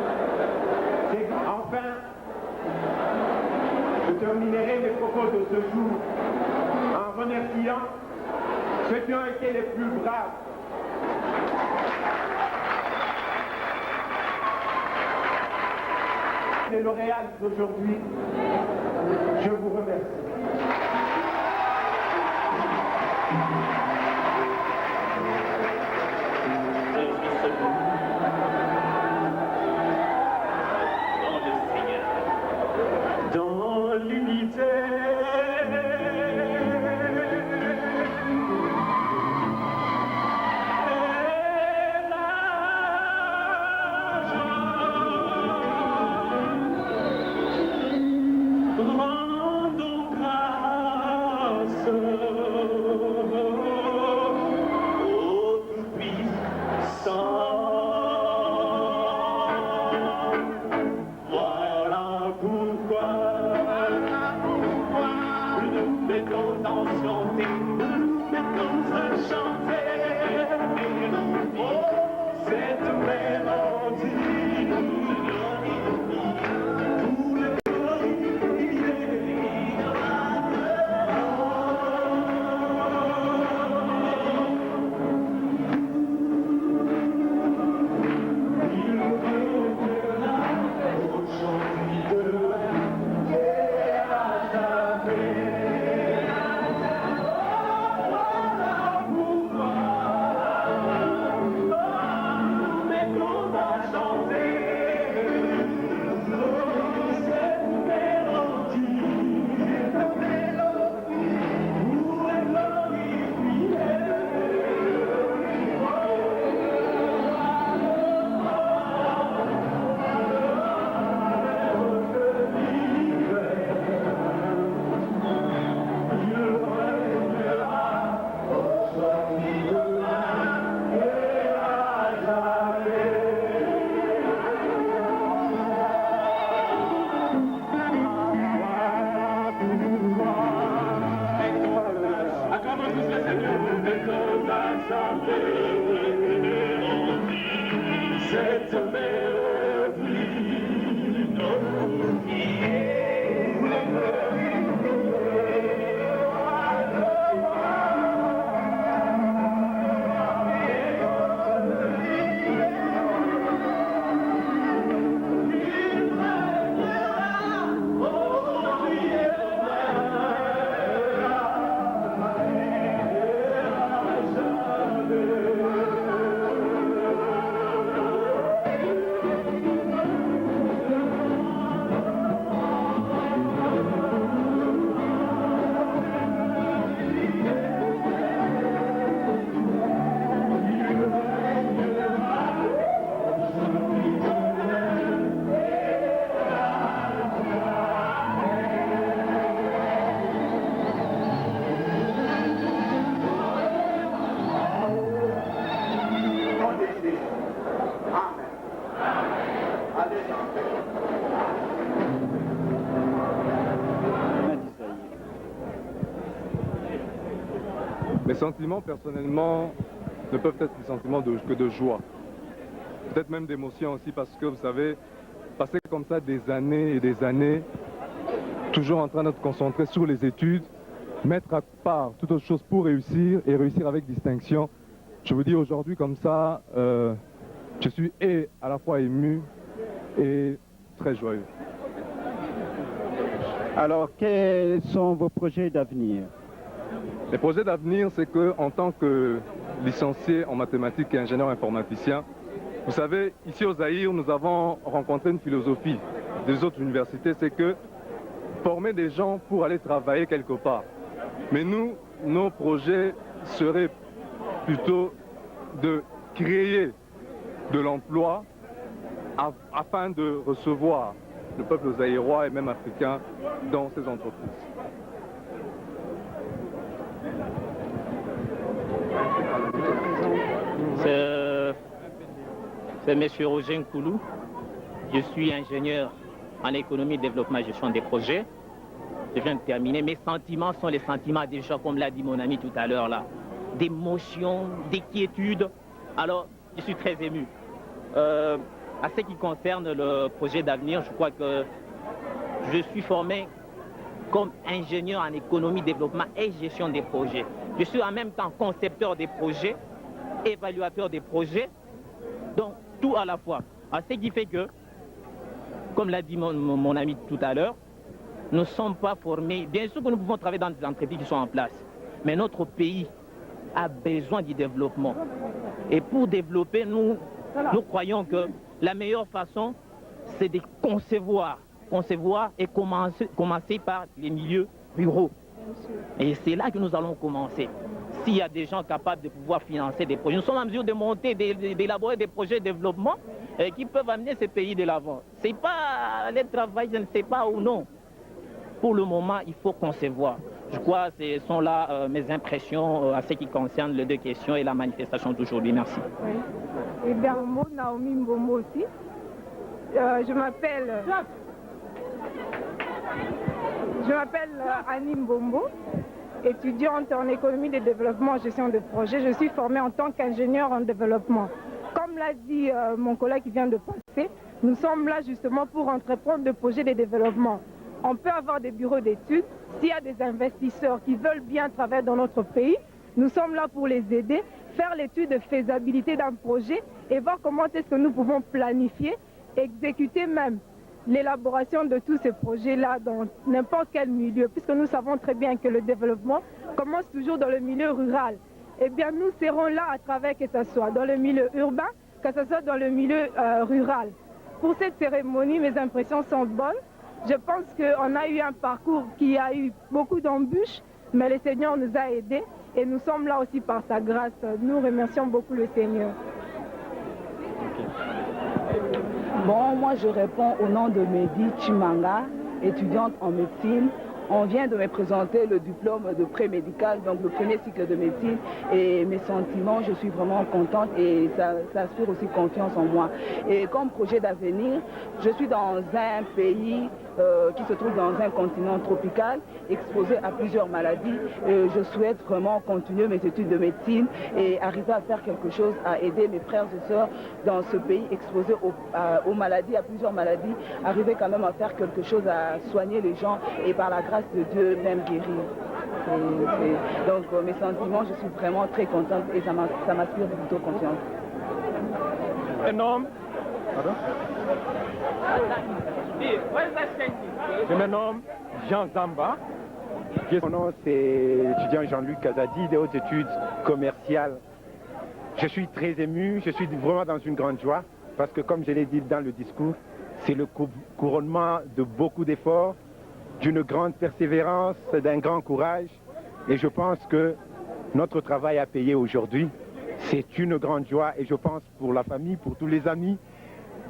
Et enfin, je terminerai mes propos de ce jour en remerciant ceux qui ont été les plus braves. Les lauréats d'aujourd'hui, je vous remercie. Dans l'unité, rendons grâce au Tout-Puissant. Voilà pourquoi nous mettons en chanter, nous mettons à chanter cette mélodie. Mes sentiments, personnellement, ne peuvent être des sentiments que de joie. Peut-être même d'émotion aussi, parce que, vous savez, passer comme ça des années et des années, toujours en train de se concentrer sur les études, mettre à part toute autre chose pour réussir, et réussir avec distinction. Je vous dis aujourd'hui comme ça, je suis à la fois ému et très joyeux. Alors, quels sont vos projets d'avenir? Les projets d'avenir, c'est qu'en tant que licencié en mathématiques et ingénieur informaticien, vous savez, ici au Zaïre, nous avons rencontré une philosophie des autres universités, c'est que former des gens pour aller travailler quelque part. Mais nous, nos projets seraient plutôt de créer de l'emploi afin de recevoir le peuple zaïrois et même africain dans ces entreprises. C'est M. Roger Nkoulou. Je suis ingénieur en économie, développement et gestion des projets. Je viens de terminer. Mes sentiments sont les sentiments des gens, comme l'a dit mon ami tout à l'heure là. D'émotion, d'inquiétude. Alors, je suis très ému. À ce qui concerne le projet d'avenir, je crois que je suis formé comme ingénieur en économie, développement et gestion des projets. Je suis en même temps concepteur des projets, évaluateur des projets, donc tout à la fois. Alors, ce qui fait que, comme l'a dit mon ami tout à l'heure, nous ne sommes pas formés. Bien sûr que nous pouvons travailler dans des entreprises qui sont en place, mais notre pays a besoin du développement. Et pour développer, nous croyons que la meilleure façon, c'est de concevoir et commencer par les milieux ruraux. Et c'est là que nous allons commencer. S'il y a des gens capables de pouvoir financer des projets, nous sommes en mesure de monter, d'élaborer des projets de développement qui peuvent amener ce pays de l'avant. C'est pas aller travailler, je ne sais pas ou non. Pour le moment, il faut concevoir. Je crois que ce sont là mes impressions à ce qui concerne les deux questions et la manifestation d'aujourd'hui. Merci. Oui. Et bien, moi, Naomi Mbombo aussi. Je m'appelle Annie Mbombo, étudiante en économie de développement et gestion de projet. Je suis formée en tant qu'ingénieur en développement. Comme l'a dit mon collègue qui vient de passer, nous sommes là justement pour entreprendre des projets de développement. On peut avoir des bureaux d'études. S'il y a des investisseurs qui veulent bien travailler dans notre pays, nous sommes là pour les aider, faire l'étude de faisabilité d'un projet et voir comment est-ce que nous pouvons planifier, exécuter même l'élaboration de tous ces projets-là dans n'importe quel milieu, puisque nous savons très bien que le développement commence toujours dans le milieu rural. Eh bien, nous serons là à travers que ce soit dans le milieu urbain, que ce soit dans le milieu rural. Pour cette cérémonie, mes impressions sont bonnes. Je pense qu'on a eu un parcours qui a eu beaucoup d'embûches, mais le Seigneur nous a aidés et nous sommes là aussi par sa grâce. Nous remercions beaucoup le Seigneur. Bon, moi je réponds au nom de Mehdi Chimanga, étudiante en médecine. On vient de me présenter le diplôme de pré-médical, donc le premier cycle de médecine, et mes sentiments, je suis vraiment contente et ça inspire aussi confiance en moi. Et comme projet d'avenir, je suis dans un pays qui se trouve dans un continent tropical, exposé à plusieurs maladies. Je souhaite vraiment continuer mes études de médecine et arriver à faire quelque chose, à aider mes frères et sœurs dans ce pays exposé aux maladies, à plusieurs maladies, arriver quand même à faire quelque chose, à soigner les gens et par la grâce de Dieu même guérir. Donc mes sentiments, je suis vraiment très contente et ça m'inspire plutôt confiance. Un homme. Pardon? Je me nomme Jean Zamba. Mon nom c'est étudiant Jean-Luc Kazadi des hautes études commerciales. Je suis très ému, je suis vraiment dans une grande joie parce que comme je l'ai dit dans le discours, c'est le couronnement de beaucoup d'efforts, d'une grande persévérance, d'un grand courage et je pense que notre travail a payé aujourd'hui. C'est une grande joie et je pense pour la famille, pour tous les amis,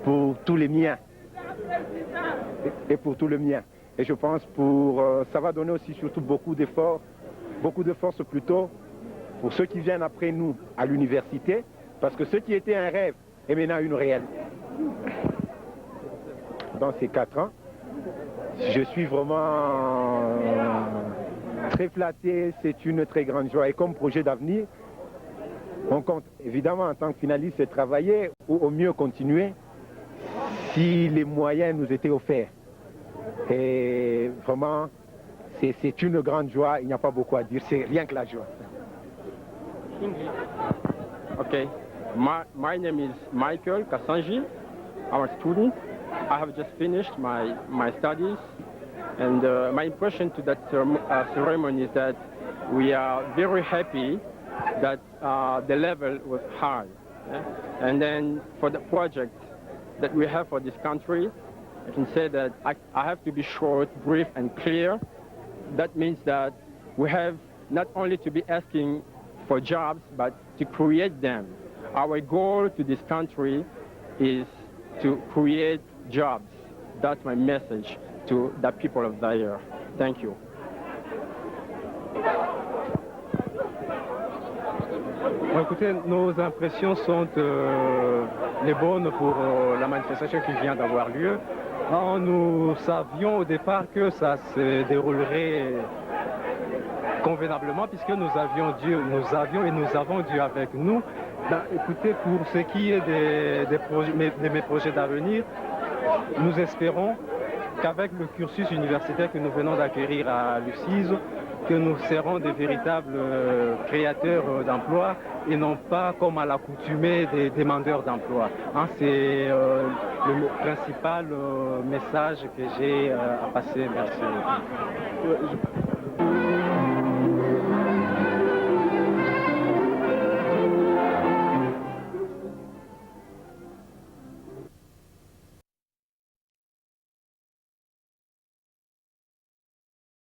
pour tous les miens et pour tout le mien. Et je pense ça va donner aussi surtout beaucoup d'efforts, beaucoup de force plutôt pour ceux qui viennent après nous à l'université, parce que ce qui était un rêve est maintenant une réalité. Dans ces 4 ans, je suis vraiment très flatté, c'est une très grande joie. Et comme projet d'avenir, on compte évidemment en tant que finaliste travailler ou au mieux continuer si les moyens nous étaient offerts. Et vraiment, c'est une grande joie, il n'y a pas beaucoup à dire, c'est rien que la joie. Okay, my name is Michael Kasanji. I'm a student. I have just finished my studies, and my impression to that ceremony is that we are very happy that the level was high. Yeah? And then for the project that we have for this country, I can say that I have to be short, brief, and clear. That means that we have not only to be asking for jobs, but to create them. Our goal to this country is to create jobs. that's my message to the people of Zaire. Thank you. Bon, écoutez, nos impressions sont les bonnes pour la manifestation qui vient d'avoir lieu. Nous savions au départ que ça se déroulerait convenablement puisque nous avons Dieu avec nous. Ben, écoutez, pour ce qui est de mes projets d'avenir, nous espérons qu'avec le cursus universitaire que nous venons d'acquérir à l'UCIS, que nous serons des véritables créateurs d'emplois et non pas comme à l'accoutumée des demandeurs d'emploi. C'est le principal message que j'ai à passer. Merci.